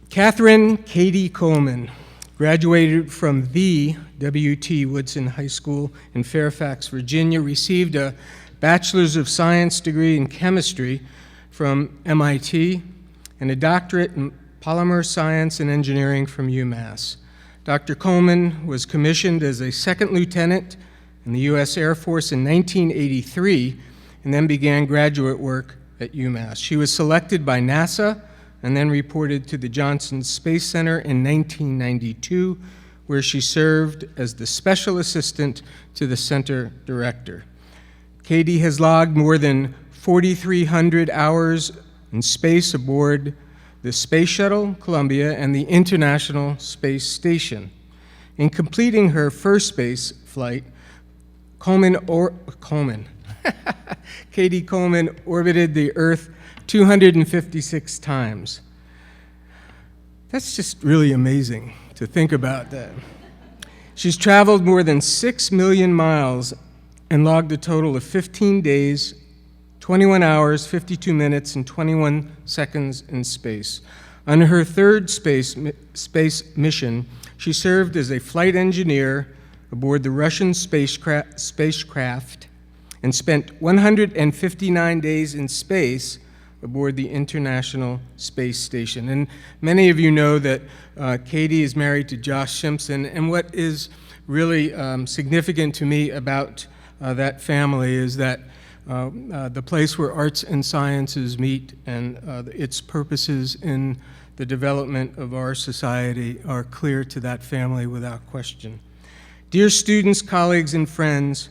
Catherine Cady Coleman graduated from the W.T. Woodson High School in Fairfax, Virginia, received a Bachelor's of Science degree in chemistry from MIT, and a doctorate in polymer science and engineering from UMass. Dr. Coleman was commissioned as a second lieutenant in the U.S. Air Force in 1983, and then began graduate work at UMass. She was selected by NASA and then reported to the Johnson Space Center in 1992, where she served as the special assistant to the center director. Cady has logged more than 4,300 hours in space aboard the Space Shuttle, Columbia, and the International Space Station. In completing her first space flight, Cady Coleman orbited the Earth 256 times. That's just really amazing to think about that. She's traveled more than 6 million miles and logged a total of 15 days, 21 hours, 52 minutes, and 21 seconds in space. On her third space mission, she served as a flight engineer aboard the Russian spacecraft and spent 159 days in space aboard the International Space Station. And many of you know that Cady is married to Josh Simpson, and what is really significant to me about that family is that the place where arts and sciences meet and its purposes in the development of our society are clear to that family without question. Dear students, colleagues, and friends,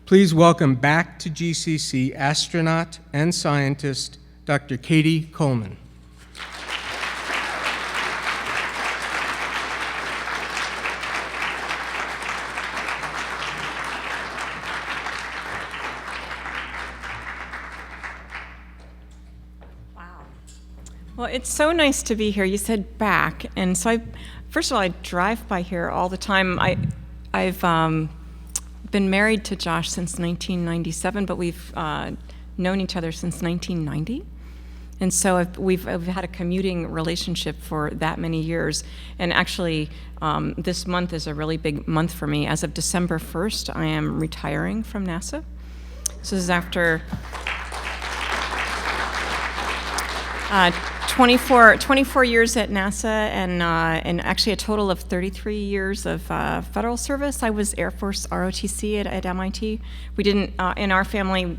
please welcome back to GCC astronaut and scientist, Dr. Cady Coleman. Well, it's so nice to be here. You said back, and so first of all, I drive by here all the time. I've been married to Josh since 1997, but we've known each other since 1990. And so we've had a commuting relationship for that many years. And actually, this month is a really big month for me. As of December 1st, I am retiring from NASA. So this is after 24 years at NASA and actually a total of 33 years of federal service. I was Air Force ROTC at MIT. We didn't, in our family,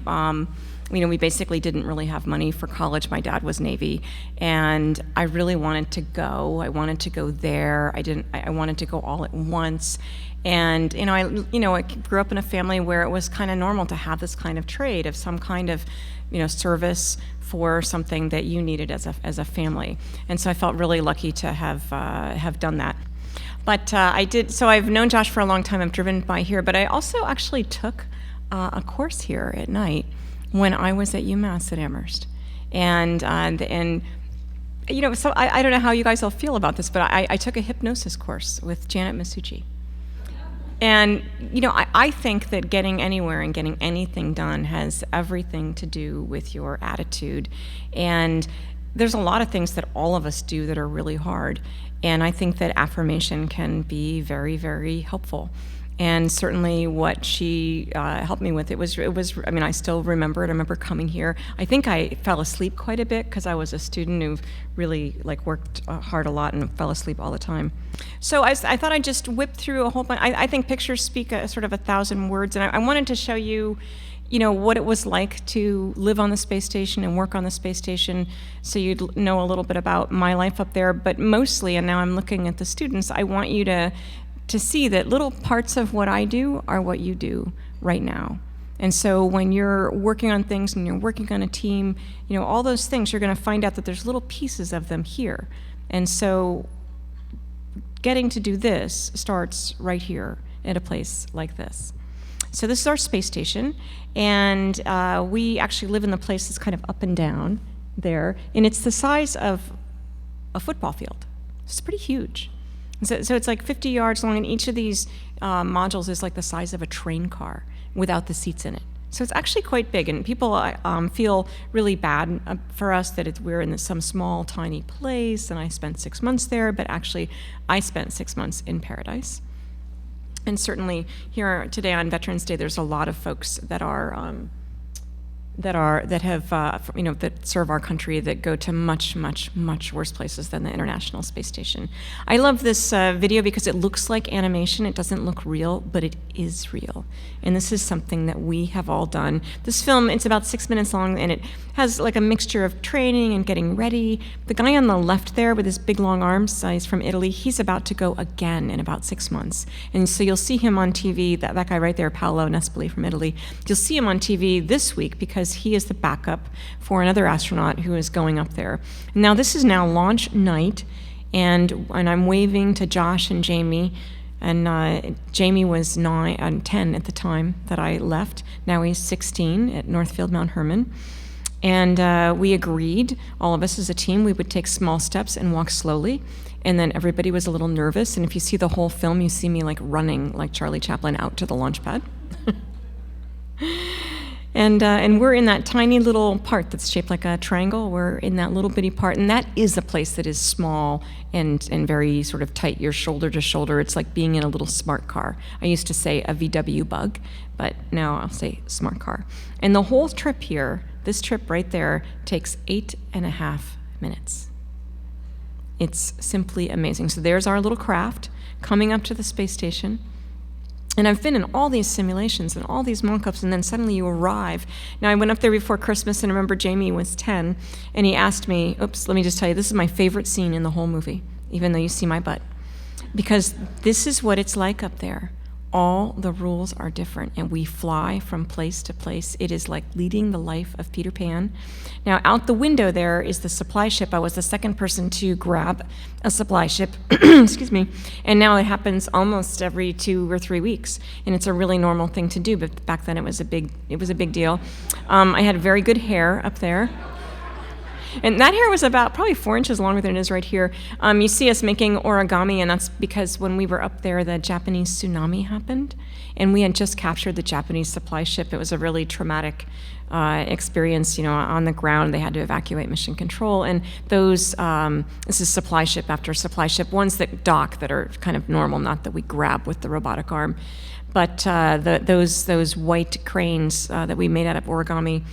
we basically didn't really have money for college. My dad was Navy, and I really wanted to go. I wanted to go there. I wanted to go all at once. And I grew up in a family where it was kind of normal to have this kind of trade of some kind of, service for something that you needed as a family. And so I felt really lucky to have done that. But I did. So I've known Josh for a long time. I've driven by here, but I also actually took a course here at night when I was at UMass at Amherst. And so I don't know how you guys all feel about this, but I took a hypnosis course with Janet Masucci. And, I think that getting anywhere and getting anything done has everything to do with your attitude. And there's a lot of things that all of us do that are really hard. And I think that affirmation can be very, very helpful. And certainly what she helped me with, it was, I still remember it. I remember coming here. I think I fell asleep quite a bit because I was a student who really worked hard a lot and fell asleep all the time. So I thought I'd just whip through a whole bunch. I think pictures speak sort of 1,000 words. And I wanted to show you, what it was like to live on the space station and work on the space station, so you'd know a little bit about my life up there. But mostly, and now I'm looking at the students, I want you to see that little parts of what I do are what you do right now. And so when you're working on things and you're working on a team, all those things, you're going to find out that there's little pieces of them here. And so getting to do this starts right here at a place like this. So this is our space station, and we actually live in the place that's kind of up and down there, and it's the size of a football field. It's pretty huge. So it's 50 yards long, and each of these modules is the size of a train car without the seats in it. So it's actually quite big, and people feel really bad for us that we're in some small, tiny place, and I spent 6 months there, but actually I spent 6 months in paradise. And certainly here today on Veterans Day, there's a lot of folks that serve our country that go to much, much, much worse places than the International Space Station. I love this video because it looks like animation. It doesn't look real, but it is real. And this is something that we have all done. This film, it's about 6 minutes long, and it has like a mixture of training and getting ready. The guy on the left there with his big long arms, he's from Italy. He's about to go again in about 6 months. And so you'll see him on TV, that guy right there, Paolo Nespoli from Italy. You'll see him on TV this week because he is the backup for another astronaut who is going up there. Now this is now launch night, and I'm waving to Josh and Jamie, and Jamie was 10 at the time that I left. Now he's 16 at Northfield Mount Hermon. And we agreed, all of us as a team, we would take small steps and walk slowly. And then everybody was a little nervous. And if you see the whole film, you see me like running like Charlie Chaplin out to the launch pad. And we're in that tiny little part that's shaped like a triangle. We're in that little bitty part, and that is a place that is small and very sort of tight. You're shoulder to shoulder. It's like being in a little smart car. I used to say a VW Bug, but now I'll say smart car. And the whole trip here, this trip right there, takes 8.5 minutes. It's simply amazing. So there's our little craft coming up to the space station. And I've been in all these simulations and all these mock-ups, and then suddenly you arrive. Now, I went up there before Christmas, and I remember Jamie was 10, and he asked me, oops, let me just tell you, this is my favorite scene in the whole movie, even though you see my butt. Because this is what it's like up there. All the rules are different, and we fly from place to place. It is like leading the life of Peter Pan. Now, out the window there is the supply ship. I was the second person to grab a supply ship, excuse me, and now it happens almost every 2 or 3 weeks, and it's a really normal thing to do, but back then it was a big deal. I had very good hair up there. And that hair was about probably 4 inches longer than it is right here. You see us making origami, and that's because when we were up there, the Japanese tsunami happened, and we had just captured the Japanese supply ship. It was a really traumatic experience, on the ground. They had to evacuate mission control, and this is supply ship after supply ship, ones that dock that are kind of normal, not that we grab with the robotic arm. But those white cranes that we made out of origami,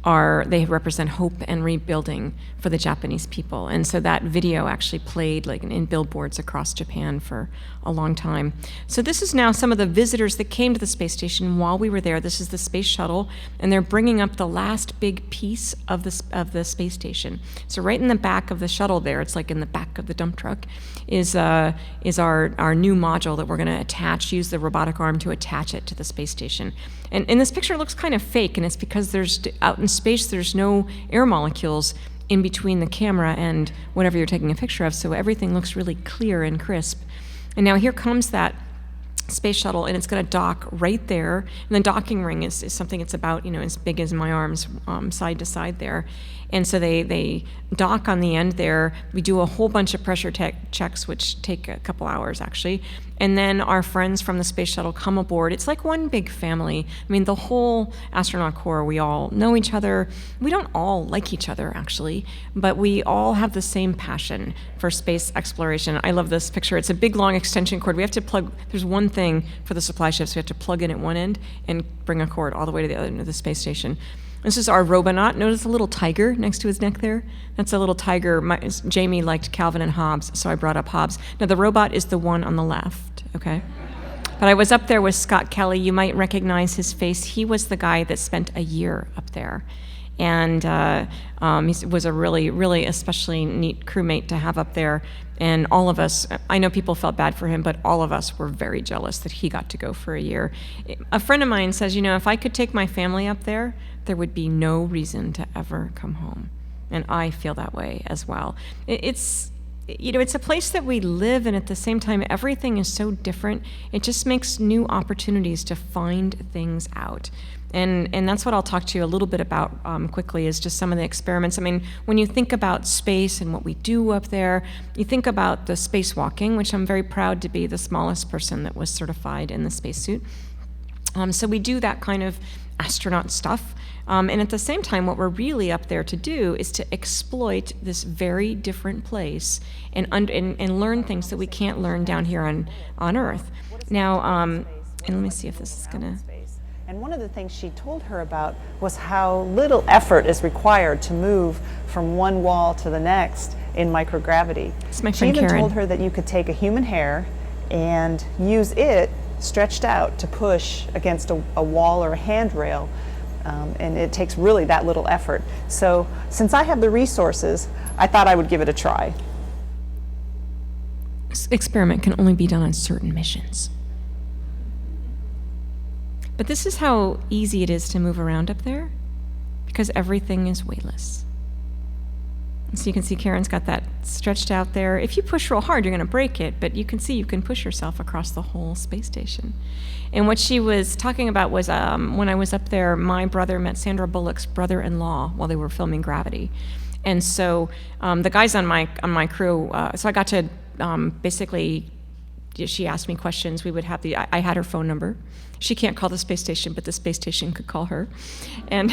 they represent hope and rebuilding for the Japanese people. And so that video actually played like in billboards across Japan for a long time. So this is now some of the visitors that came to the space station while we were there. This is the space shuttle, and they're bringing up the last big piece of the space station. So right in the back of the shuttle there, it's like in the back of the dump truck, is our new module that we're going to use the robotic arm to attach it to the space station. And in this picture, it looks kind of fake, and it's because out in space, there's no air molecules in between the camera and whatever you're taking a picture of, so everything looks really clear and crisp. And now here comes that space shuttle, and it's going to dock right there. And the docking ring is something that's about as big as my arms, side to side there. And so they dock on the end there. We do a whole bunch of pressure checks, which take a couple hours actually. And then our friends from the space shuttle come aboard. It's like one big family. I mean, the whole astronaut corps, we all know each other. We don't all like each other actually, but we all have the same passion for space exploration. I love this picture. It's a big long extension cord. We have to there's one thing for the supply ships. We have to plug in at one end and bring a cord all the way to the other end of the space station. This is our Robonaut. Notice a little tiger next to his neck there? That's a little tiger. Jamie liked Calvin and Hobbes, so I brought up Hobbes. Now, the robot is the one on the left, okay? But I was up there with Scott Kelly. You might recognize his face. He was the guy that spent a year up there. And he was a really, really especially neat crewmate to have up there. And all of us, I know people felt bad for him, but all of us were very jealous that he got to go for a year. A friend of mine says, if I could take my family up there, there would be no reason to ever come home. And I feel that way as well. It's a place that we live, and at the same time, everything is so different. It just makes new opportunities to find things out. And that's what I'll talk to you a little bit about quickly, is just some of the experiments. I mean, when you think about space and what we do up there, you think about the spacewalking, which I'm very proud to be the smallest person that was certified in the spacesuit. So we do that kind of astronaut stuff. And at the same time, what we're really up there to do is to exploit this very different place and learn things that we can't learn down here on Earth. Now, and let me see if this is going to... And one of the things she told her about was how little effort is required to move from one wall to the next in microgravity. It's my She friend even Karen. told her that you could take a human hair and use it stretched out to push against a wall or a handrail. And it takes really that little effort. So since I have the resources, I thought I would give it a try. This experiment can only be done on certain missions. But this is how easy it is to move around up there, because everything is weightless. And so you can see Karen's got that stretched out there. If you push real hard, you're going to break it, but you can see you can push yourself across the whole space station. And what she was talking about was when I was up there, my brother met Sandra Bullock's brother-in-law while they were filming Gravity. And so the guys on my crew, so I got to basically, she asked me questions. We would have I had her phone number. She can't call the space station, but the space station could call her. And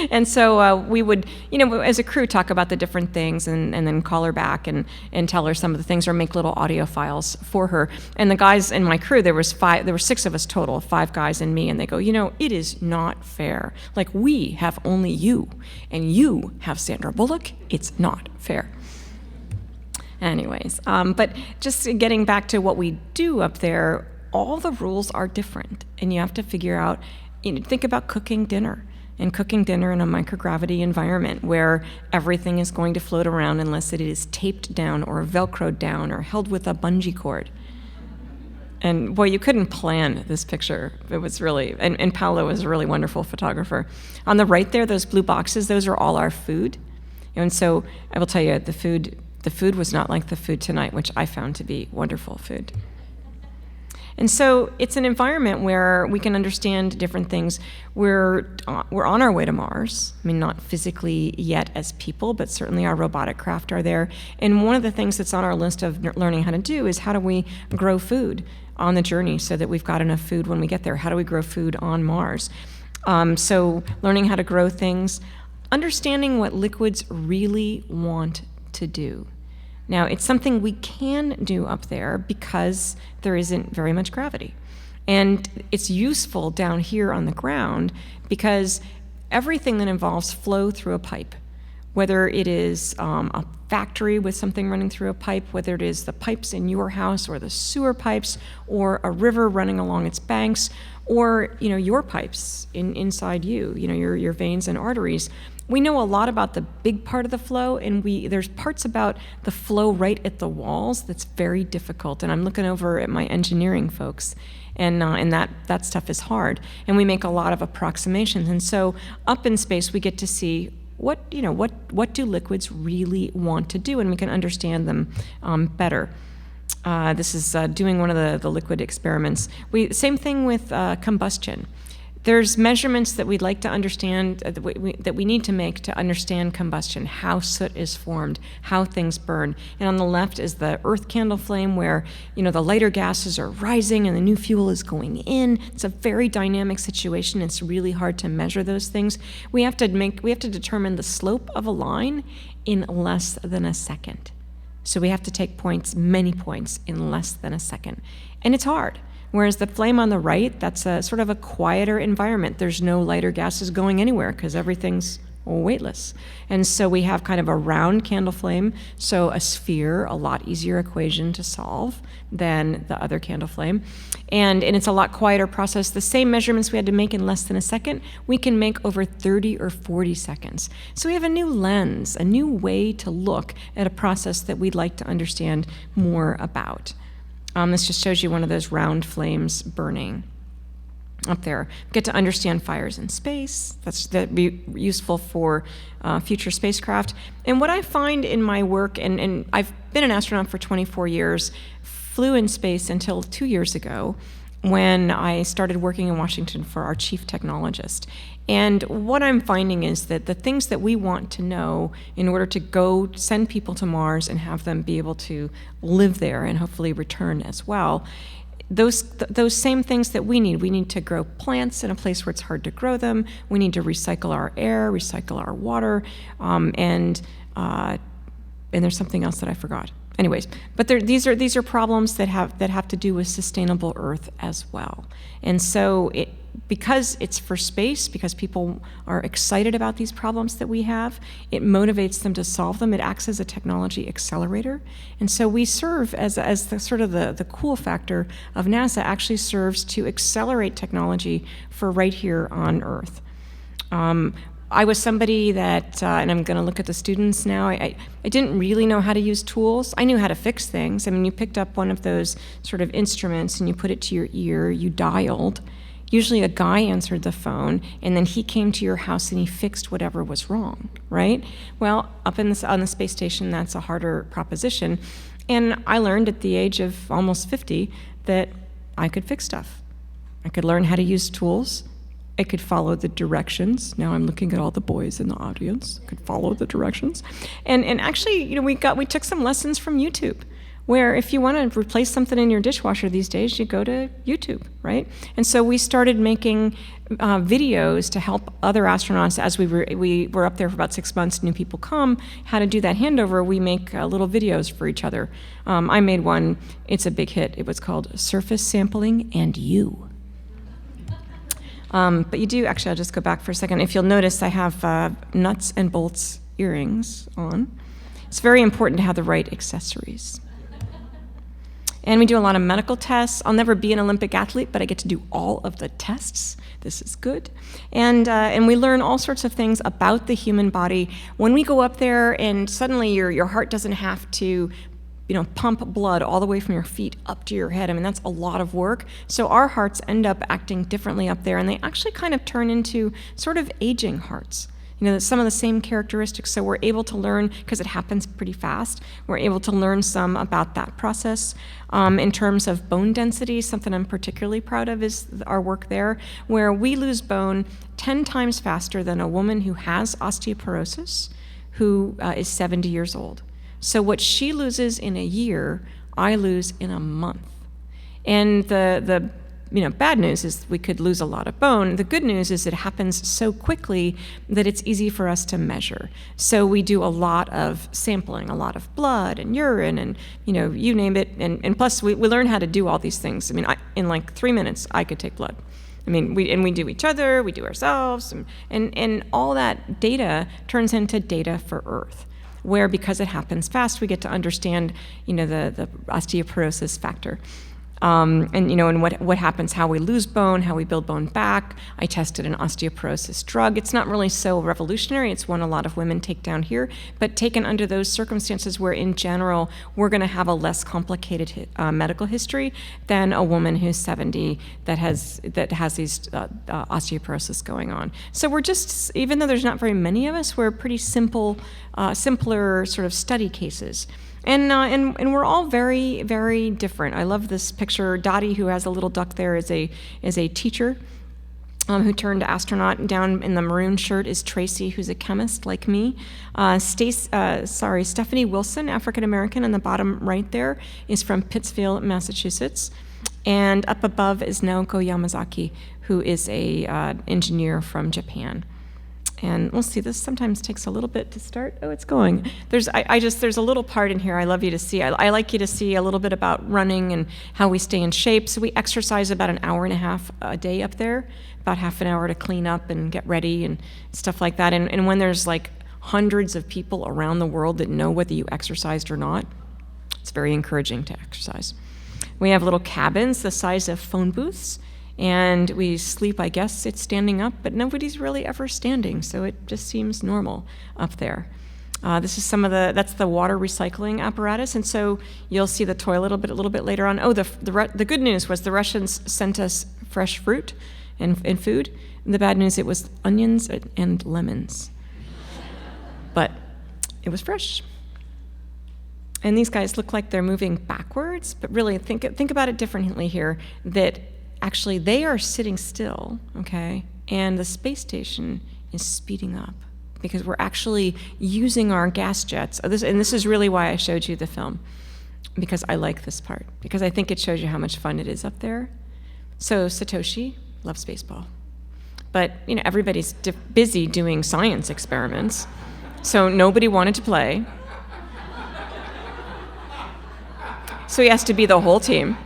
and so we would, as a crew, talk about the different things and then call her back and tell her some of the things or make little audio files for her. And the guys in my crew, there were 6 of us total, 5 guys and me, and they go, it is not fair. Like, we have only you, and you have Sandra Bullock. It's not fair. Anyways, but just getting back to what we do up there, all the rules are different, and you have to figure out, think about cooking dinner in a microgravity environment where everything is going to float around unless it is taped down or velcroed down or held with a bungee cord. And boy, you couldn't plan this picture. It was really, and Paolo was a really wonderful photographer. On the right there, those blue boxes, those are all our food. And so I will tell you, the food was not like the food tonight, which I found to be wonderful food. And so it's an environment where we can understand different things. We're on our way to Mars. I mean, not physically yet as people, but certainly our robotic craft are there. And one of the things that's on our list of learning how to do is how do we grow food on the journey so that we've got enough food when we get there? How do we grow food on Mars? So learning how to grow things, understanding what liquids really want to do. Now, it's something we can do up there because there isn't very much gravity. And it's useful down here on the ground because everything that involves flow through a pipe, whether it is a factory with something running through a pipe, whether it is the pipes in your house or the sewer pipes or a river running along its banks, or your pipes inside you, your veins and arteries. We know a lot about the big part of the flow, and there's parts about the flow right at the walls that's very difficult. And I'm looking over at my engineering folks, and that stuff is hard. And we make a lot of approximations. And so up in space, we get to see what do liquids really want to do, and we can understand them better. This is doing one of the liquid experiments. Same thing with combustion. There's measurements that we'd like to understand, that we need to make to understand combustion, how soot is formed, how things burn. And on the left is the Earth candle flame where, the lighter gases are rising and the new fuel is going in. It's a very dynamic situation. It's really hard to measure those things. We have to determine the slope of a line in less than a second. So we have to take many points in less than a second. And it's hard. Whereas the flame on the right, that's a sort of a quieter environment. There's no lighter gases going anywhere because everything's weightless. And so we have kind of a round candle flame, so a sphere, a lot easier equation to solve than the other candle flame. And it's a lot quieter process. The same measurements we had to make in less than a second, we can make over 30 or 40 seconds. So we have a new lens, a new way to look at a process that we'd like to understand more about. This just shows you one of those round flames burning up there. Get to understand fires in space. That'd be useful for future spacecraft. And what I find in my work, and I've been an astronaut for 24 years, flew in space until 2 years ago when I started working in Washington for our chief technologist. And what I'm finding is that the things that we want to know in order to go send people to Mars and have them be able to live there and hopefully return as well, those same things that we need. We need to grow plants in a place where it's hard to grow them. We need to recycle our air, recycle our water, and there's something else that I forgot. Anyways, but these are problems that have to do with sustainable Earth as well. And so because it's for space, because people are excited about these problems that we have, it motivates them to solve them. It acts as a technology accelerator. And so we serve as the sort of the cool factor of NASA actually serves to accelerate technology for right here on Earth. I was somebody that, and I'm going to look at the students now, I didn't really know how to use tools. I knew how to fix things. I mean, you picked up one of those sort of instruments and you put it to your ear, you dialed. Usually a guy answered the phone, and then he came to your house and he fixed whatever was wrong, right? Well, up on the space station, that's a harder proposition. And I learned at the age of almost 50 that I could fix stuff. I could learn how to use tools. I could follow the directions. Now I'm looking at all the boys in the audience. I could follow the directions. And actually, you know, we took some lessons from YouTube, where if you want to replace something in your dishwasher these days, you go to YouTube, right? And so we started making videos to help other astronauts as we were up there for about 6 months, new people come, how to do that handover. We make little videos for each other. I made one, it's a big hit. It was called Surface Sampling and You. But you do, actually, I'll just go back for a second. If you'll notice, I have nuts and bolts earrings on. It's very important to have the right accessories. And we do a lot of medical tests. I'll never be an Olympic athlete, but I get to do all of the tests. This is good. And we learn all sorts of things about the human body. When we go up there and suddenly your heart doesn't have to pump blood all the way from your feet up to your head. I mean, that's a lot of work. So our hearts end up acting differently up there, and they actually kind of turn into sort of aging hearts. Some of the same characteristics. So we're able to learn, because it happens pretty fast, we're able to learn some about that process. In terms of bone density, something I'm particularly proud of is our work there, where we lose bone 10 times faster than a woman who has osteoporosis, who is 70 years old. So what she loses in a year, I lose in a month. And the bad news is we could lose a lot of bone. The good news is it happens so quickly that it's easy for us to measure. So we do a lot of sampling, a lot of blood and urine and, you name it. And plus we learn how to do all these things. I mean, in like 3 minutes, I could take blood. I mean, we do each other, we do ourselves, and all that data turns into data for Earth, where because it happens fast, we get to understand, the osteoporosis factor. And what happens, how we lose bone, how we build bone back. I tested an osteoporosis drug. It's not really so revolutionary. It's one a lot of women take down here, but taken under those circumstances where in general, we're gonna have a less complicated medical history than a woman who's 70 that has these osteoporosis going on. So we're just, even though there's not very many of us, we're pretty simpler sort of study cases. And we're all very, very different. I love this picture. Dottie, who has a little duck there, is a teacher who turned astronaut. Down in the maroon shirt is Tracy, who's a chemist like me. Stephanie Wilson, African American, on the bottom right there, is from Pittsfield, Massachusetts. And up above is Naoko Yamazaki, who is a engineer from Japan. And we'll see, this sometimes takes a little bit to start. Oh, it's going. There's a little part in here I love you to see. I like you to see a little bit about running and how we stay in shape. So we exercise about an hour and a half a day up there, about half an hour to clean up and get ready and stuff like that. And when there's like hundreds of people around the world that know whether you exercised or not, it's very encouraging to exercise. We have little cabins the size of phone booths. And we sleep, I guess it's standing up, but nobody's really ever standing, so it just seems normal up there. This is that's the water recycling apparatus, and so you'll see the toilet a little bit later on. Oh, the good news was the Russians sent us fresh fruit and food, and the bad news, it was onions and lemons. But it was fresh. And these guys look like they're moving backwards, but really think about it differently here, that actually, they are sitting still, okay? And the space station is speeding up because we're actually using our gas jets. And this is really why I showed you the film. because I like this part, because I think it shows you how much fun it is up there. So Satoshi loves baseball. But everybody's busy doing science experiments, so nobody wanted to play. So he has to be the whole team.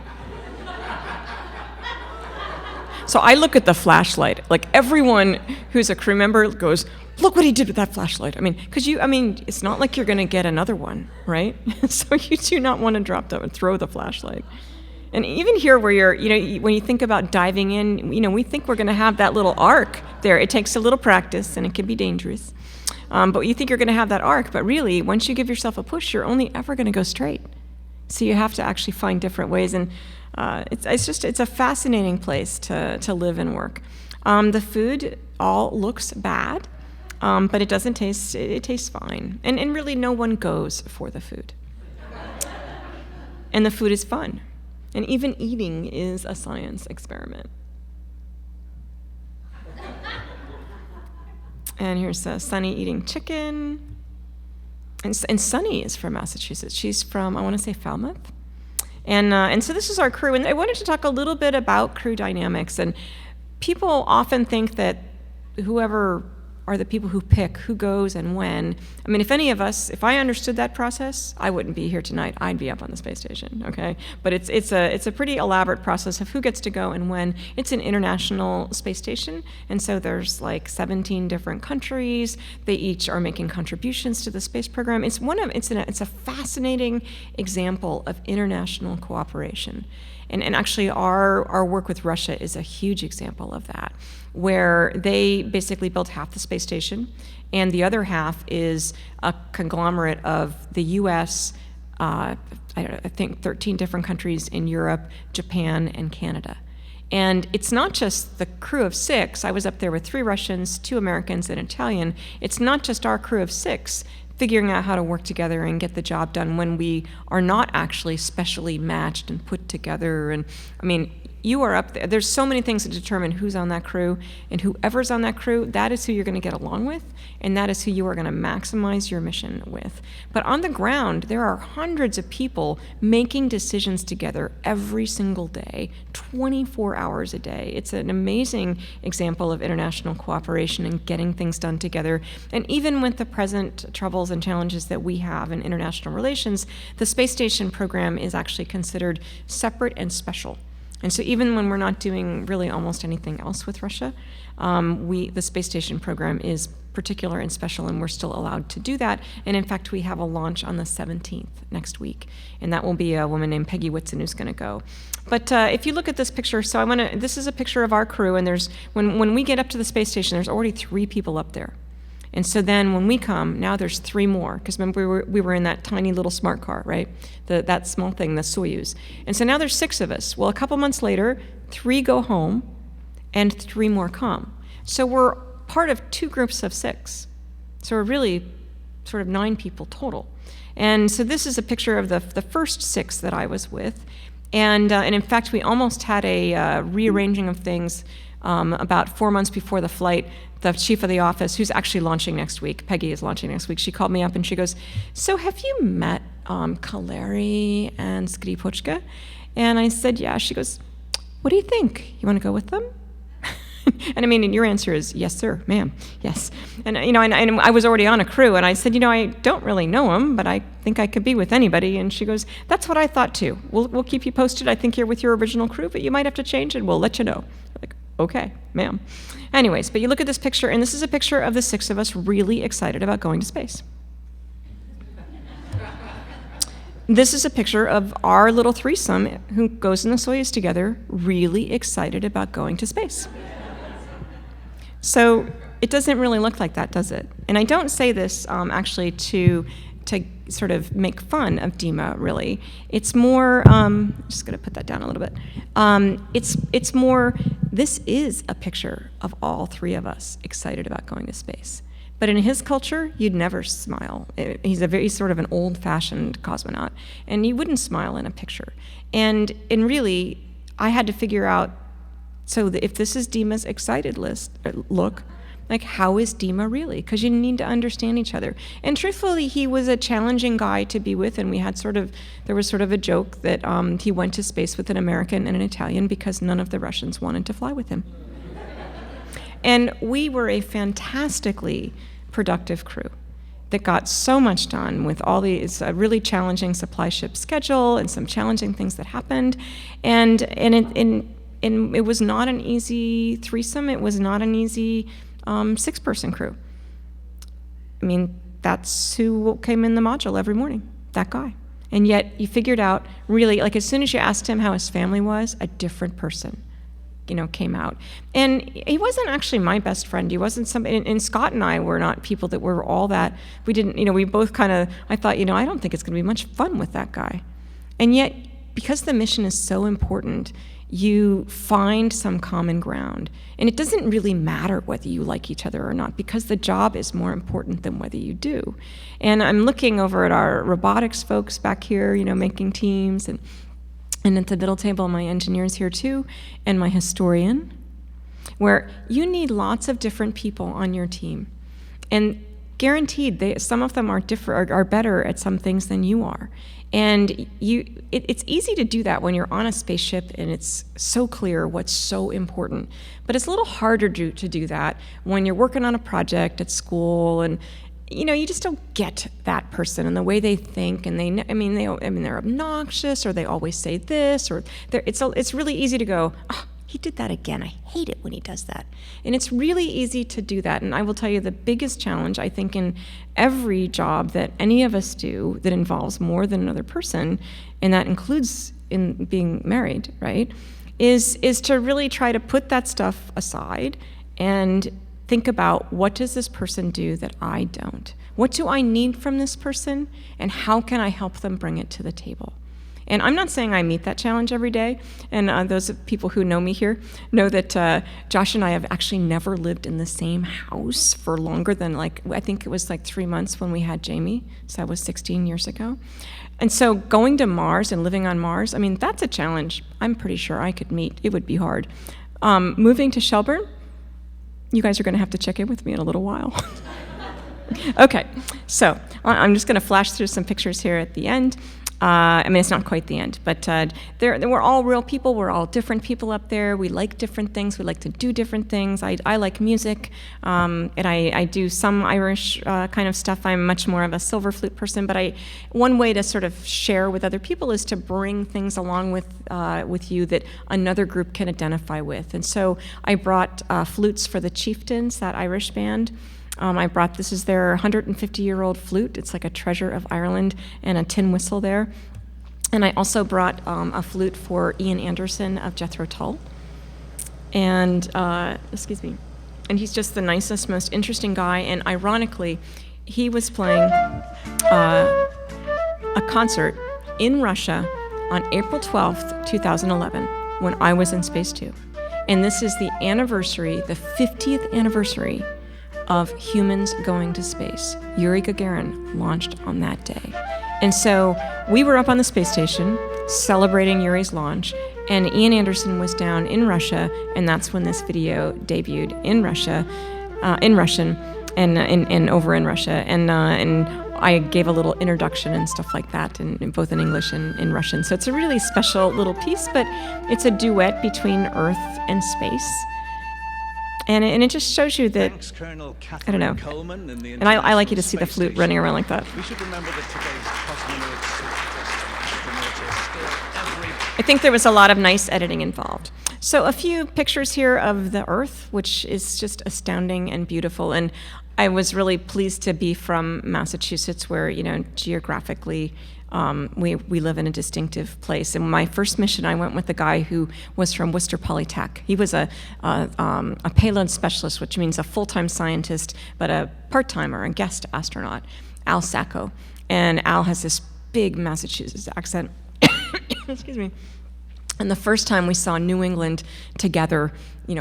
So I look at the flashlight. Like, everyone who's a crew member goes, look what he did with that flashlight. Because it's not like you're going to get another one, right? So you do not want to drop them and throw the flashlight. And even here where you're, when you think about diving in, we think we're going to have that little arc there. It takes a little practice, and it can be dangerous. But you think you're going to have that arc, but really, once you give yourself a push, you're only ever going to go straight. So you have to actually find different ways, and it's a fascinating place to live and work. The food all looks bad, but it doesn't taste. It tastes fine, and really, no one goes for the food. And the food is fun. And even eating is a science experiment. And here's Sunny eating chicken. And Sunny is from Massachusetts. She's from, I want to say, Falmouth. And so this is our crew. And I wanted to talk a little bit about crew dynamics. And people often think that whoever are the people who pick who goes and when. If I understood that process, I wouldn't be here tonight. I'd be up on the space station, okay? But it's a pretty elaborate process of who gets to go and when. It's an international space station, and so there's like 17 different countries. They each are making contributions to the space program. It's a fascinating example of international cooperation. And actually, our work with Russia is a huge example of that, where they basically built half the space station, and the other half is a conglomerate of the U.S., I think 13 different countries in Europe, Japan, and Canada. And it's not just the crew of 6. I was up there with 3 Russians, 2 Americans, and an Italian. It's not just our crew of 6 figuring out how to work together and get the job done when we are not actually specially matched and put together. And you are up there. There's so many things that determine who's on that crew, and whoever's on that crew, that is who you're going to get along with, and that is who you are going to maximize your mission with. But on the ground, there are hundreds of people making decisions together every single day, 24 hours a day. It's an amazing example of international cooperation and getting things done together. And even with the present troubles and challenges that we have in international relations, the space station program is actually considered separate and special. And so even when we're not doing really almost anything else with Russia, the space station program is particular and special, and we're still allowed to do that. And in fact, we have a launch on the 17th next week, and that will be a woman named Peggy Whitson who's going to go. But if you look at this picture, this is a picture of our crew, and when we get up to the space station, there's already 3 people up there. And so then when we come, now there's 3 more, because remember we were in that tiny little smart car, right? That small thing, the Soyuz. And so now there's 6 of us. Well, a couple months later, 3 go home, and 3 more come. So we're part of 2 groups of 6. So we're really sort of 9 people total. And so this is a picture of the first 6 that I was with. And in fact, we almost had a rearranging of things about 4 months before the flight. The chief of the office, who's actually launching next week, Peggy is launching next week, she called me up and she goes, so have you met Kaleri and Skripochka? And I said, yeah. She goes, what do you think? You want to go with them? And your answer is, yes, sir, ma'am, yes. And I was already on a crew, and I said, I don't really know him, but I think I could be with anybody. And she goes, that's what I thought too. We'll keep you posted. I think you're with your original crew, but you might have to change, and we'll let you know. Like, okay, ma'am. Anyways, but you look at this picture, and this is a picture of the 6 of us really excited about going to space. This is a picture of our little threesome who goes in the Soyuz together, really excited about going to space. So it doesn't really look like that, does it? And I don't say this actually to sort of make fun of Dima, really. It's more, I'm just going to put that down a little bit. It's more, this is a picture of all 3 of us excited about going to space. But in his culture, you'd never smile. He's sort of an old-fashioned cosmonaut, and you wouldn't smile in a picture. And really, I had to figure out, so if this is Dima's excited look, Like, how is Dima really? Because you need to understand each other. And truthfully, he was a challenging guy to be with, and there was sort of a joke that he went to space with an American and an Italian because none of the Russians wanted to fly with him. And we were a fantastically productive crew that got so much done with all these really challenging supply ship schedule and some challenging things that happened. And it was not an easy threesome. It was not an easy 6-person crew. I mean, that's who came in the module every morning, that guy. And yet you figured out really, like as soon as you asked him how his family was, a different person, came out. And he wasn't actually my best friend. He wasn't somebody, and Scott and I were not people that were all that, we didn't, we both kind of, I thought, I don't think it's going to be much fun with that guy. And yet, because the mission is so important, you find some common ground. And it doesn't really matter whether you like each other or not, because the job is more important than whether you do. And I'm looking over at our robotics folks back here, making teams, and at the middle table, my engineers here too, and my historian, where you need lots of different people on your team. And guaranteed, some of them are better at some things than you are. And it's easy to do that when you're on a spaceship and it's so clear what's so important. But it's a little harder to do that when you're working on a project at school, and you just don't get that person and the way they think, and they're obnoxious, or they always say this, or it's really easy to go, oh, he did that again. I hate it when he does that. And it's really easy to do that. And I will tell you, the biggest challenge, I think, in every job that any of us do that involves more than another person, and that includes in being married, right, is to really try to put that stuff aside and think about, what does this person do that I don't? What do I need from this person, and how can I help them bring it to the table? And I'm not saying I meet that challenge every day, and those people who know me here know that Josh and I have actually never lived in the same house for longer than, I think it was 3 months when we had Jamie, so that was 16 years ago. And so going to Mars and living on Mars, that's a challenge I'm pretty sure I could meet. It would be hard. Moving to Shelburne, you guys are going to have to check in with me in a little while. Okay, so I'm just going to flash through some pictures here at the end. It's not quite the end, but we're all real people. We're all different people up there. We like different things. We like to do different things. I like music, and I do some Irish kind of stuff. I'm much more of a silver flute person, but one way to sort of share with other people is to bring things along with you that another group can identify with. And so I brought Flutes for the Chieftains, that Irish band. This is their 150-year-old flute. It's like a treasure of Ireland, and a tin whistle there. And I also brought a flute for Ian Anderson of Jethro Tull. And, and he's just the nicest, most interesting guy. And ironically, he was playing a concert in Russia on April 12th, 2011, when I was in Space 2. And this is the anniversary, the 50th anniversary of humans going to space. Yuri Gagarin launched on that day. And so we were up on the space station celebrating Yuri's launch, and Ian Anderson was down in Russia, and that's when this video debuted in Russia, in Russian, and over in Russia. And I gave a little introduction and stuff like that, in both in English and in Russian. So it's a really special little piece, but it's a duet between Earth and space. And it just shows you that, Thanks, Colonel I don't know, Coleman and I like you to see the flute running around like that. We should remember that today's I think there was a lot of nice editing involved. So a few pictures here of the Earth, which is just astounding and beautiful. And I was really pleased to be from Massachusetts, where, geographically, we live in a distinctive place. And my first mission, I went with a guy who was from Worcester Polytech. He was a payload specialist, which means a full-time scientist, but a part-timer, a guest astronaut, Al Sacco. And Al has this big Massachusetts accent. Excuse me. And the first time we saw New England together,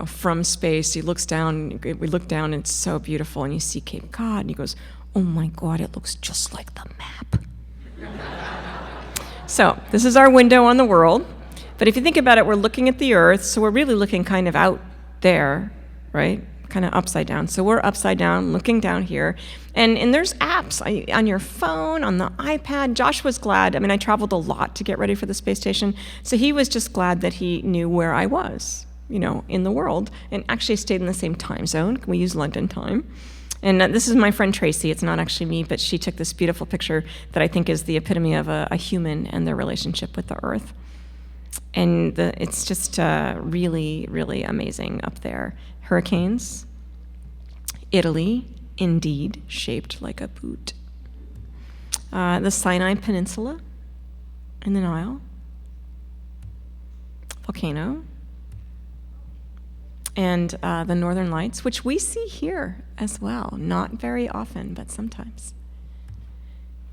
from space, we look down, and it's so beautiful, and you see Cape Cod, and he goes, "Oh my God, it looks just like the map." So this is our window on the world. But if you think about it, we're looking at the Earth, so we're really looking kind of out there, right? kind of upside down. So we're upside down, looking down here. And there's apps on your phone, on the iPad. Josh was glad. I mean, I traveled a lot to get ready for the space station. So he was just glad that he knew where I was, in the world. And actually stayed in the same time zone. We use London time. And this is my friend Tracy. It's not actually me, but she took this beautiful picture that I think is the epitome of a human and their relationship with the Earth. And it's just really, really amazing up there. Hurricanes, Italy, indeed, shaped like a boot. The Sinai Peninsula in the Nile, volcano, and the Northern Lights, which we see here as well. Not very often, but sometimes.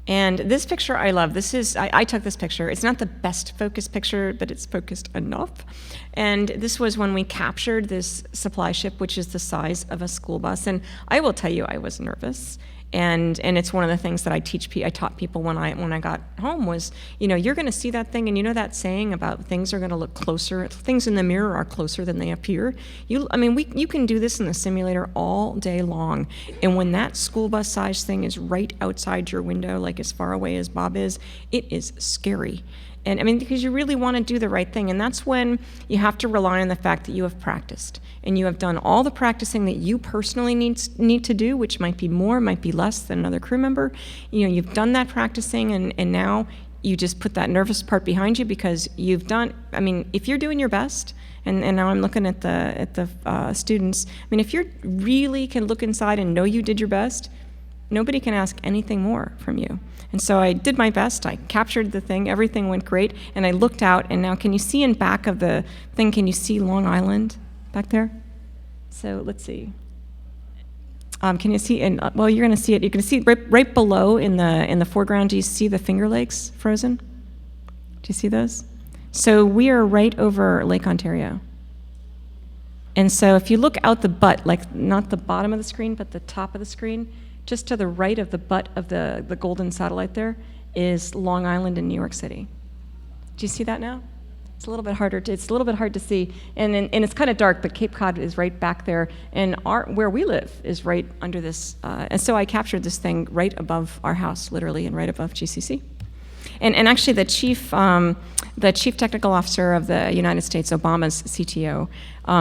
And this picture I love. I took this picture. It's not the best focused picture, but it's focused enough. And this was when we captured this supply ship, which is the size of a school bus. And I will tell you, I was nervous. And it's one of the things that I taught people when I got home was, you're going to see that thing, and that saying about things are going to look closer. Things in the mirror are closer than they appear. You can do this in the simulator all day long, and when that school bus size thing is right outside your window, like as far away as Bob is, it is scary. And because you really want to do the right thing. And that's when you have to rely on the fact that you have practiced and you have done all the practicing that you personally need to do, which might be more, might be less than another crew member. You've done that practicing, and now you just put that nervous part behind you because you've done, if you're doing your best, and now I'm looking at the students, if you really can look inside and know you did your best, nobody can ask anything more from you. And so I did my best. I captured the thing. Everything went great. And I looked out, and now can you see in back of the thing, can you see Long Island back there? So let's see. Can you see? And well, you're going to see it. You can see right below in the foreground. Do you see the Finger Lakes frozen? Do you see those? So we are right over Lake Ontario. And so if you look out the butt, like not the bottom of the screen, but the top of the screen, just to the right of the butt of the golden satellite there is Long Island in New York City. Do you see that now? It's a little bit harder. It's a little bit hard to see, and it's kind of dark. But Cape Cod is right back there, and where we live is right under this. And so I captured this thing right above our house, literally, and right above GCC. And actually, the chief technical officer of the United States, Obama's CTO,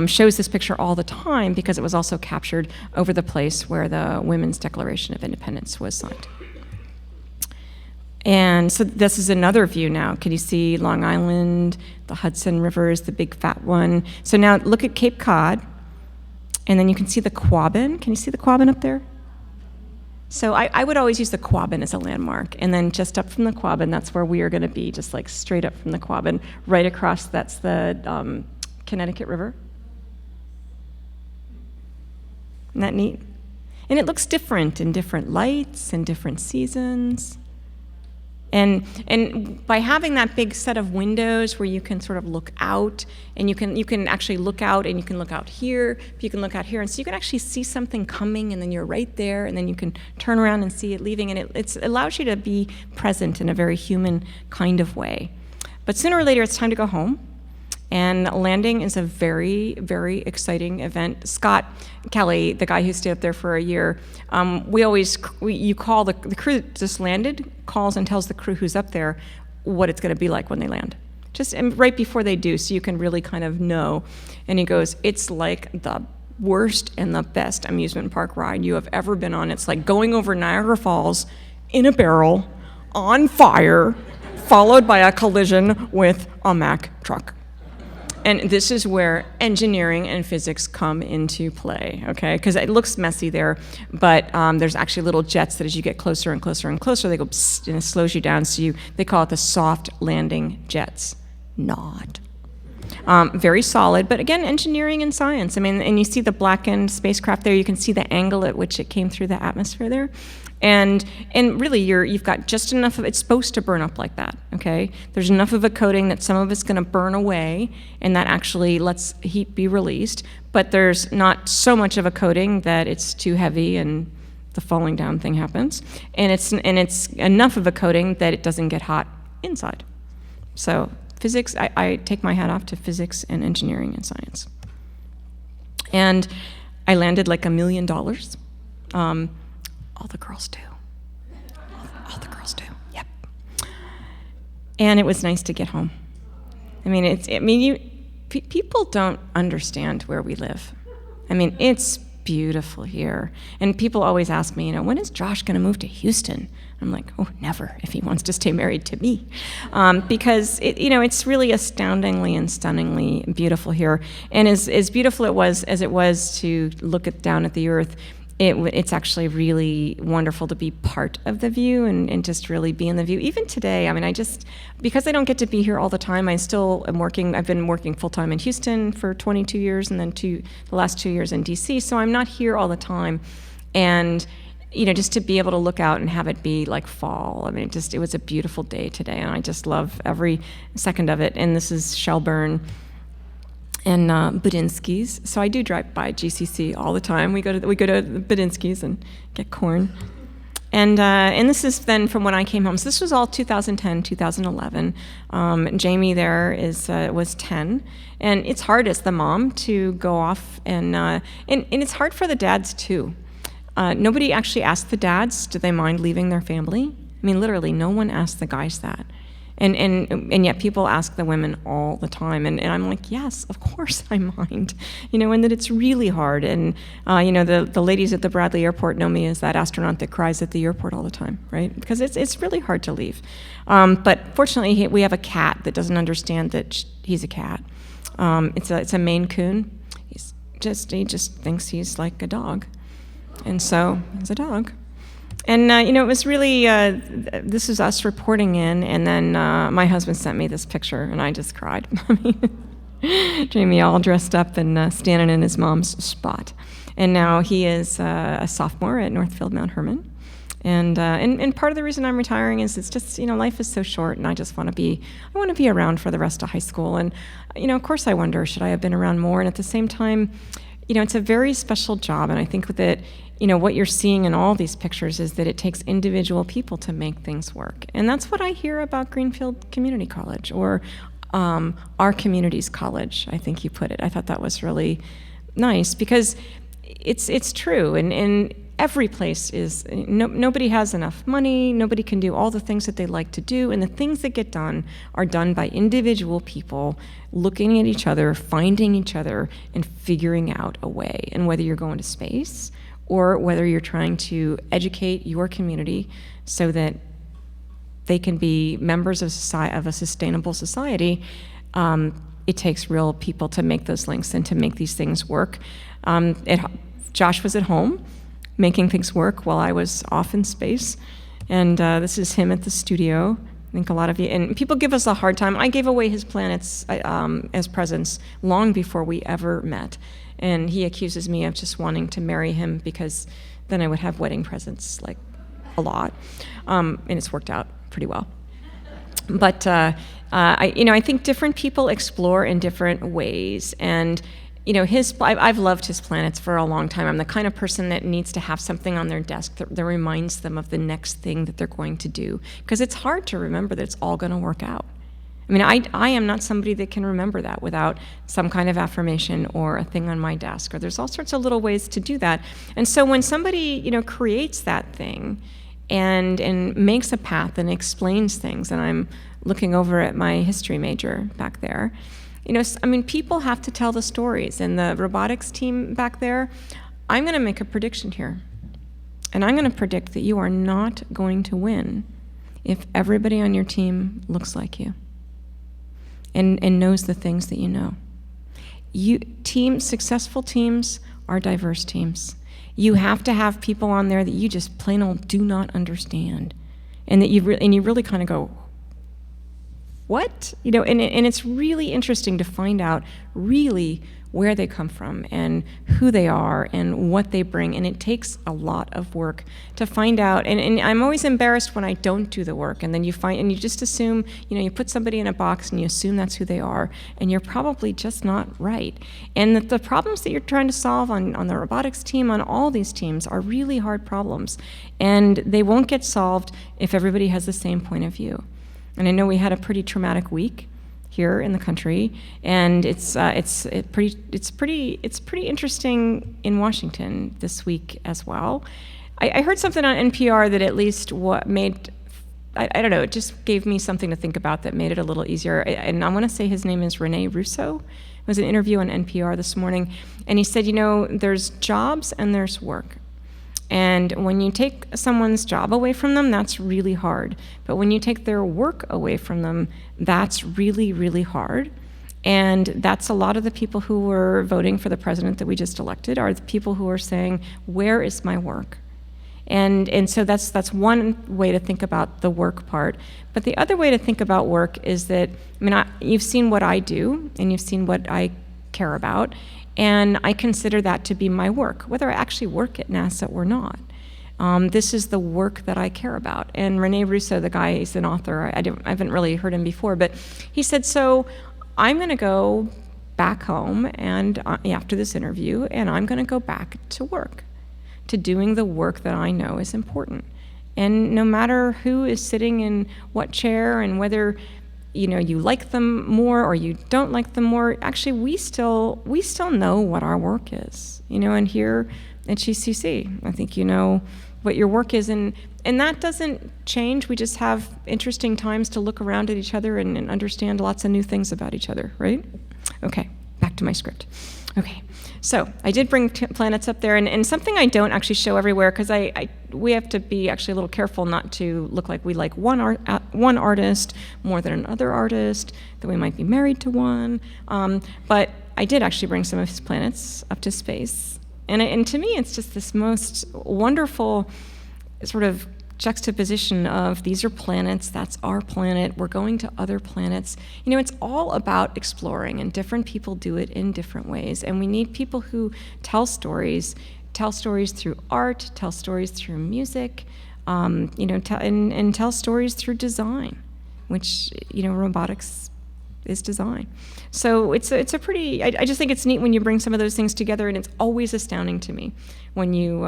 shows this picture all the time because it was also captured over the place where the Women's Declaration of Independence was signed. And so this is another view now. Can you see Long Island, the Hudson River is the big fat one. So now look at Cape Cod, and then you can see the Quabbin. Can you see the Quabbin up there? So I would always use the Quabbin as a landmark, and then just up from the Quabbin, that's where we are going to be, just like straight up from the Quabbin, right across, that's the Connecticut River. Isn't that neat? And it looks different in different lights and different seasons. And by having that big set of windows where you can sort of look out, and you can actually look out, and you can look out here, you can look out here, and so you can actually see something coming, and then you're right there, and then you can turn around and see it leaving, and it allows you to be present in a very human kind of way. But sooner or later, it's time to go home. And landing is a very, very exciting event. Scott Kelly, the guy who stayed up there for a year, you call the crew that just landed, calls and tells the crew who's up there what it's going to be like when they land. Just right before they do, so you can really kind of know. And he goes, it's like the worst and the best amusement park ride you have ever been on. It's like going over Niagara Falls in a barrel, on fire, followed by a collision with a Mack truck. And this is where engineering and physics come into play, okay? Because it looks messy there, but there's actually little jets that as you get closer and closer and closer, they go psst, and it slows you down. So they call it the soft landing jets. Not. Very solid, but again, engineering and science. And you see the blackened spacecraft there. You can see the angle at which it came through the atmosphere there. And really, you've got just enough of it's supposed to burn up like that, okay? There's enough of a coating that some of it's going to burn away, and that actually lets heat be released. But there's not so much of a coating that it's too heavy and the falling down thing happens. And it's enough of a coating that it doesn't get hot inside. So physics, I take my hat off to physics and engineering and science. And I landed like $1 million. All the girls do. All the girls do. Yep. And it was nice to get home. I mean, people don't understand where we live. I mean, it's beautiful here. And people always ask me, when is Josh going to move to Houston? I'm like, oh, never, if he wants to stay married to me. Because, it's really astoundingly and stunningly beautiful here. And as beautiful as it was to look down at the Earth, it's actually really wonderful to be part of the view and just really be in the view. Even today, I mean, because I don't get to be here all the time, I still am working. I've been working full-time in Houston for 22 years and then the last 2 years in DC, so I'm not here all the time. And, just to be able to look out and have it be like fall, I mean, it was a beautiful day today, and I just love every second of it. And this is Shelburne and Budinsky's. So I do drive by GCC all the time. We go to Budinsky's and get corn. And this is then from when I came home. So this was all 2010, 2011. Jamie there was 10. And it's hard as the mom to go off, and it's hard for the dads too. Nobody actually asked the dads, do they mind leaving their family? I mean, literally, no one asked the guys that. And yet people ask the women all the time, and I'm like, yes, of course I mind, and that it's really hard. And the ladies at the Bradley Airport know me as that astronaut that cries at the airport all the time, right? Because it's really hard to leave. But fortunately, we have a cat that doesn't understand that he's a cat. It's a Maine Coon. He just thinks he's like a dog, and so he's a dog. And, it was really, this is us reporting in, and then my husband sent me this picture, and I just cried. Jamie all dressed up and standing in his mom's spot. And now he is a sophomore at Northfield Mount Hermon. And part of the reason I'm retiring is it's just, life is so short, and I just want to be around for the rest of high school. And, of course I wonder, should I have been around more? And at the same time, it's a very special job, and I think that what you're seeing in all these pictures is that it takes individual people to make things work. And that's what I hear about Greenfield Community College, or our community's college, I think you put it. I thought that was really nice, because it's true. And every place is, nobody has enough money, nobody can do all the things that they like to do, and the things that get done are done by individual people looking at each other, finding each other, and figuring out a way. And whether you're going to space, or whether you're trying to educate your community so that they can be members of a sustainable society, it takes real people to make those links and to make these things work. Josh was at home making things work while I was off in space, and this is him at the studio. I think a lot of you, and people give us a hard time. I gave away his planets as presents long before we ever met. And he accuses me of just wanting to marry him because then I would have wedding presents, like a lot. And it's worked out pretty well. But I think different people explore in different ways. And I've loved his planets for a long time. I'm the kind of person that needs to have something on their desk that reminds them of the next thing that they're going to do, because it's hard to remember that it's all going to work out. I mean, I am not somebody that can remember that without some kind of affirmation or a thing on my desk, or there's all sorts of little ways to do that. And so when somebody, creates that thing and makes a path and explains things, and I'm looking over at my history major back there, people have to tell the stories. And the robotics team back there, I'm going to make a prediction here. And I'm going to predict that you are not going to win if everybody on your team looks like you. And knows the things that you know. Successful teams are diverse teams. You have to have people on there that you just plain old do not understand, and that you really kind of go, what? And it's really interesting to find out really where they come from and who they are and what they bring. And it takes a lot of work to find out. And I'm always embarrassed when I don't do the work, and then you just assume, you put somebody in a box and you assume that's who they are, and you're probably just not right. And the problems that you're trying to solve on the robotics team, on all these teams, are really hard problems. And they won't get solved if everybody has the same point of view. And I know we had a pretty traumatic week here in the country, and it's pretty interesting in Washington this week as well. I heard something on NPR that at least what made, I don't know, it just gave me something to think about that made it a little easier. And I want to say his name is Rene Russo. It was an interview on NPR this morning, and he said, there's jobs and there's work. And when you take someone's job away from them, that's really hard. But when you take their work away from them, that's really, really hard. And that's a lot of the people who were voting for the president that we just elected are the people who are saying, where is my work? And so that's one way to think about the work part. But the other way to think about work is that, you've seen what I do, and you've seen what I care about, and I consider that to be my work, whether I actually work at NASA or not. This is the work that I care about. And Rene Russo, the guy, he's an author. I haven't really heard him before, but he said, so I'm going to go back home and after this interview, and I'm going to go back to work, to doing the work that I know is important. And no matter who is sitting in what chair and whether you like them more or you don't like them more, actually we still know what our work is. And here at GCC, I think you know what your work is, and that doesn't change. We just have interesting times to look around at each other and understand lots of new things about each other, right? Okay, back to my script. Okay, so I did bring planets up there, and something I don't actually show everywhere, because we have to be actually a little careful not to look like we like one artist more than another artist, that we might be married to one. But I did actually bring some of his planets up to space. And to me, it's just this most wonderful sort of juxtaposition of these are planets, that's our planet, we're going to other planets. It's all about exploring, and different people do it in different ways. And we need people who tell stories through art, tell stories through music, and tell stories through design, which, robotics is design. So it's a pretty, I just think it's neat when you bring some of those things together, and it's always astounding to me when you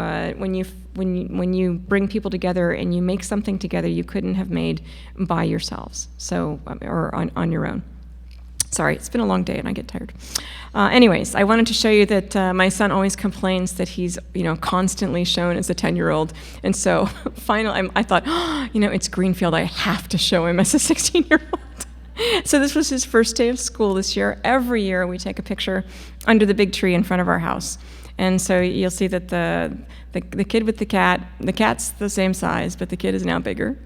bring people together and you make something together you couldn't have made by yourselves, or on your own. Sorry, it's been a long day and I get tired. Anyways, I wanted to show you that my son always complains that he's constantly shown as a 10-year-old, and so finally I thought, it's Greenfield, I have to show him as a 16-year-old. So this was his first day of school this year. Every year we take a picture under the big tree in front of our house. And so you'll see that the kid with the cat's the same size, but the kid is now bigger.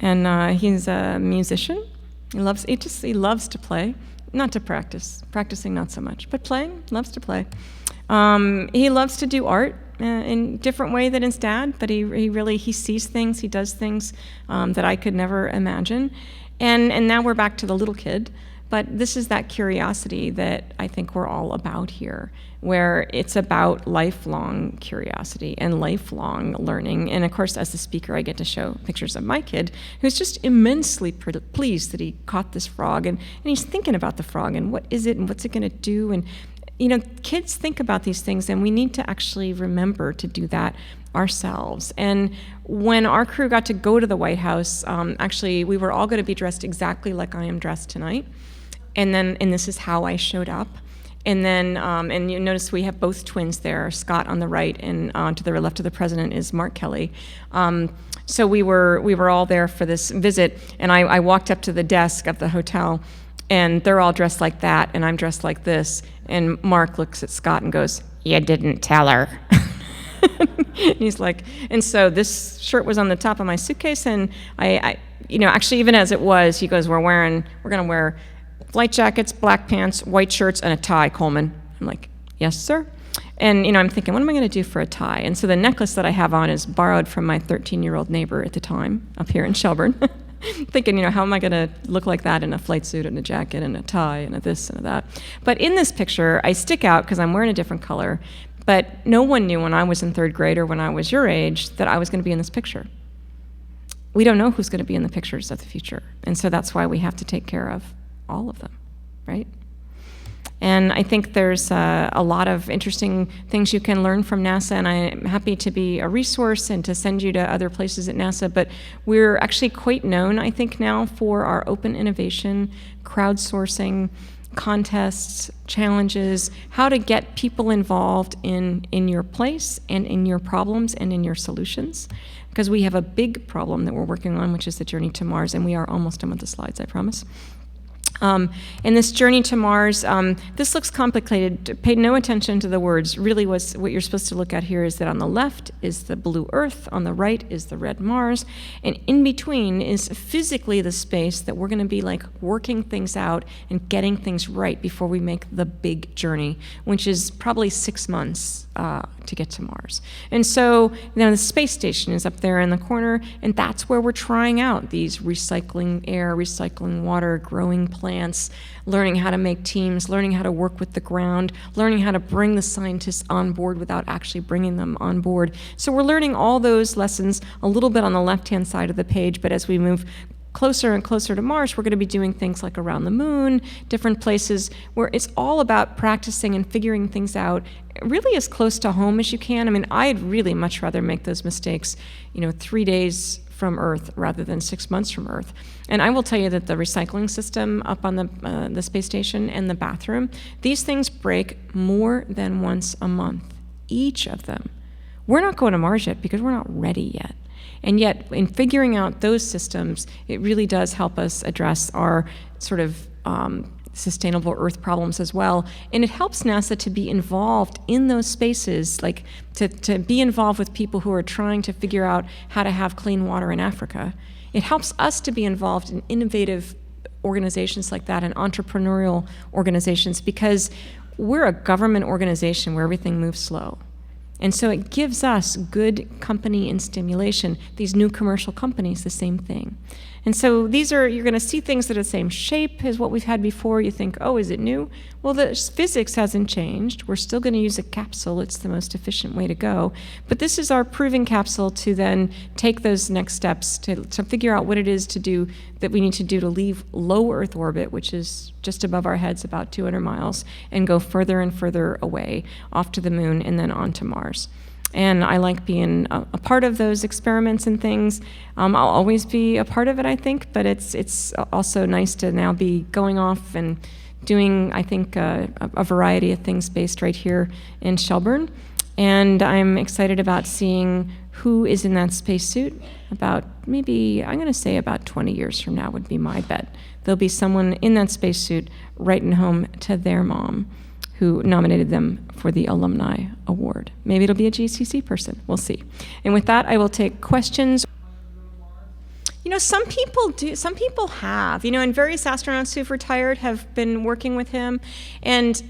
And he's a musician. He loves to play, not to practice. Practicing not so much, but playing, loves to play. He loves to do art in a different way than his dad, but he sees things, he does things that I could never imagine. And now we're back to the little kid, but this is that curiosity that I think we're all about here, where it's about lifelong curiosity and lifelong learning. And of course, as the speaker, I get to show pictures of my kid, who's just immensely pleased that he caught this frog, and he's thinking about the frog, and what is it, and what's it gonna do, and kids think about these things, and we need to actually remember to do that ourselves. And when our crew got to go to the White House, actually, we were all going to be dressed exactly like I am dressed tonight. And this is how I showed up. And then, and you notice we have both twins there, Scott on the right, and to the left of the president is Mark Kelly. So we were all there for this visit, and I walked up to the desk of the hotel, and they're all dressed like that, and I'm dressed like this. And Mark looks at Scott and goes, "You didn't tell her." And he's like, and so this shirt was on the top of my suitcase, and I actually, even as it was, he goes, we're going to wear light jackets, black pants, white shirts, and a tie, Coleman. I'm like, yes, sir. And, I'm thinking, what am I going to do for a tie? And so the necklace that I have on is borrowed from my 13-year-old neighbor at the time up here in Shelburne. Thinking, how am I going to look like that in a flight suit and a jacket and a tie and a this and a that? But in this picture, I stick out because I'm wearing a different color. But no one knew when I was in third grade or when I was your age that I was going to be in this picture. We don't know who's going to be in the pictures of the future. And so that's why we have to take care of all of them, right? And I think there's a lot of interesting things you can learn from NASA, and I'm happy to be a resource and to send you to other places at NASA. But we're actually quite known, I think, now for our open innovation, crowdsourcing, contests, challenges, how to get people involved in your place and in your problems and in your solutions. Because we have a big problem that we're working on, which is the journey to Mars, and we are almost done with the slides, I promise. In this journey to Mars, this looks complicated. Pay no attention to the words. Really what you're supposed to look at here is that on the left is the blue Earth, on the right is the red Mars, and in between is physically the space that we're going to be like working things out and getting things right before we make the big journey, which is probably 6 months to get to Mars. And so the space station is up there in the corner, and that's where we're trying out these recycling air, recycling water, growing plants, learning how to make teams, learning how to work with the ground, learning how to bring the scientists on board without actually bringing them on board. So we're learning all those lessons a little bit on the left-hand side of the page, but as we move closer and closer to Mars, we're going to be doing things like around the moon, different places where it's all about practicing and figuring things out really as close to home as you can. I mean, I'd really much rather make those mistakes, 3 days from Earth rather than 6 months from Earth. And I will tell you that the recycling system up on the space station and the bathroom, these things break more than once a month, each of them. We're not going to Mars yet because we're not ready yet. And yet, in figuring out those systems, it really does help us address our sort of sustainable Earth problems as well. And it helps NASA to be involved in those spaces, like to be involved with people who are trying to figure out how to have clean water in Africa. It helps us to be involved in innovative organizations like that and entrepreneurial organizations, because we're a government organization where everything moves slow. And so it gives us good company and stimulation. These new commercial companies, the same thing. And so you're going to see things that are the same shape as what we've had before. You think, oh, is it new? Well, the physics hasn't changed. We're still going to use a capsule. It's the most efficient way to go. But this is our proving capsule to then take those next steps to figure out what it is that we need to do to leave low Earth orbit, which is just above our heads, about 200 miles, and go further and further away, off to the moon and then on to Mars. And I like being a part of those experiments and things. I'll always be a part of it, I think, but it's also nice to now be going off and doing, I think, a variety of things based right here in Shelburne. And I'm excited about seeing who is in that spacesuit about maybe, I'm going to say about 20 years from now would be my bet. There'll be someone in that spacesuit writing home to their mom who nominated them for the Alumni Award. Maybe it'll be a GCC person. We'll see. And with that, I will take questions. Some people do. Some people have. And various astronauts who've retired have been working with him. And,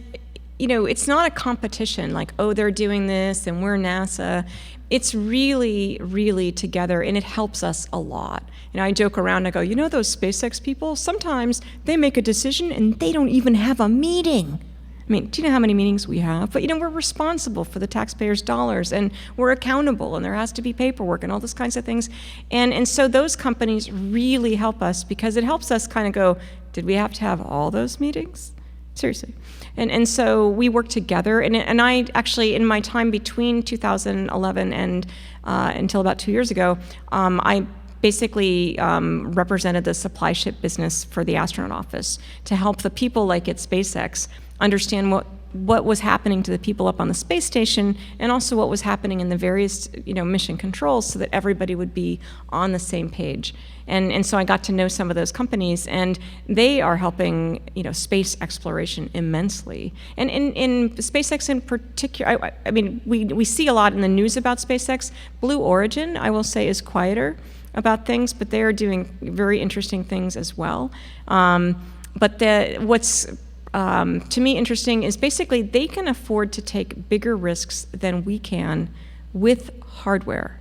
it's not a competition like, oh, they're doing this and we're NASA. It's really, really together, and it helps us a lot. I joke around, I go, those SpaceX people, sometimes they make a decision and they don't even have a meeting. I mean, do you know how many meetings we have? But, we're responsible for the taxpayers' dollars, and we're accountable, and there has to be paperwork and all those kinds of things. And so those companies really help us, because it helps us kind of go, did we have to have all those meetings? Seriously. And so we work together, and I actually, in my time between 2011 and until about 2 years ago, I basically represented the supply ship business for the astronaut office to help the people like at SpaceX understand what was happening to the people up on the space station, and also what was happening in the various mission controls, so that everybody would be on the same page. And so I got to know some of those companies, and they are helping space exploration immensely. And in SpaceX in particular, I mean, we see a lot in the news about SpaceX. Blue Origin, I will say, is quieter about things, but they are doing very interesting things as well. But what's to me interesting is basically they can afford to take bigger risks than we can with hardware,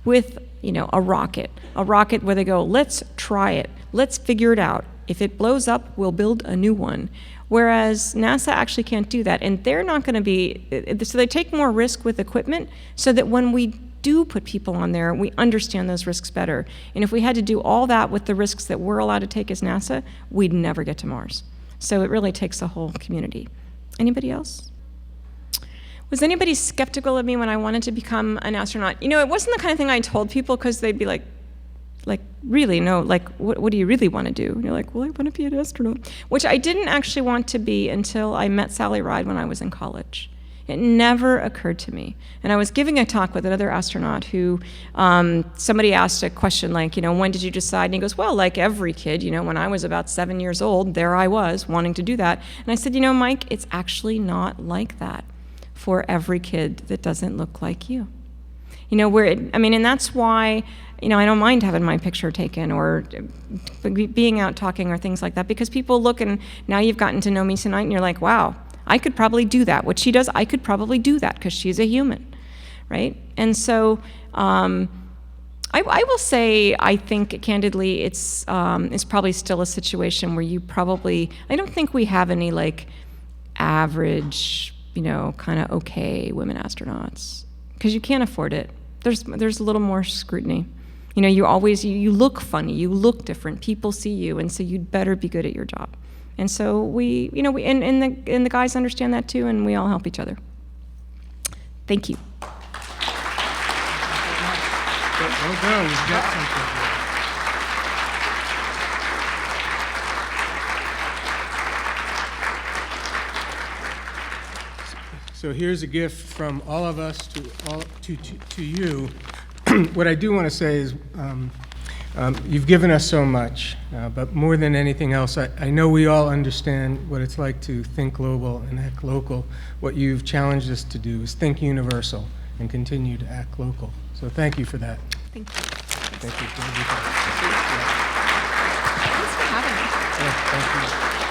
with a rocket where they go, let's try it, let's figure it out. If it blows up, we'll build a new one. Whereas NASA actually can't do that, and they're not going to be, so they take more risk with equipment so that when we do put people on there, we understand those risks better. And if we had to do all that with the risks that we're allowed to take as NASA, we'd never get to Mars. So it really takes a whole community. Anybody else? Was anybody skeptical of me when I wanted to become an astronaut? You know, it wasn't the kind of thing I told people because they'd be like, really? No, like, what do you really want to do? And you're like, well, I want to be an astronaut, which I didn't actually want to be until I met Sally Ride when I was in college. It never occurred to me. And I was giving a talk with another astronaut who, somebody asked a question like, you know, when did you decide? And he goes, well, like every kid, you know, when I was about 7 years old, there I was wanting to do that. And I said, you know, Mike, it's actually not like that for every kid that doesn't look like you. You know, and that's why, you know, I don't mind having my picture taken or being out talking or things like that, because people look, and now you've gotten to know me tonight and you're like, wow, I could probably do that. What she does, I could probably do that because she's a human, right? And so I will say, I think candidly, it's probably still a situation where I don't think we have any like average, you know, kind of okay women astronauts, because you can't afford it. There's a little more scrutiny. You know, you look funny, you look different, people see you, and so you'd better be good at your job. And so and the guys understand that too, and we all help each other. Thank you. Well done. You've got something here. So here's a gift from all of us to you. What I do want to say is, you've given us so much, but more than anything else, I know we all understand what it's like to think global and act local. What you've challenged us to do is think universal and continue to act local. So thank you for that. Thank you. Thank you. Thanks for having me. Thank you.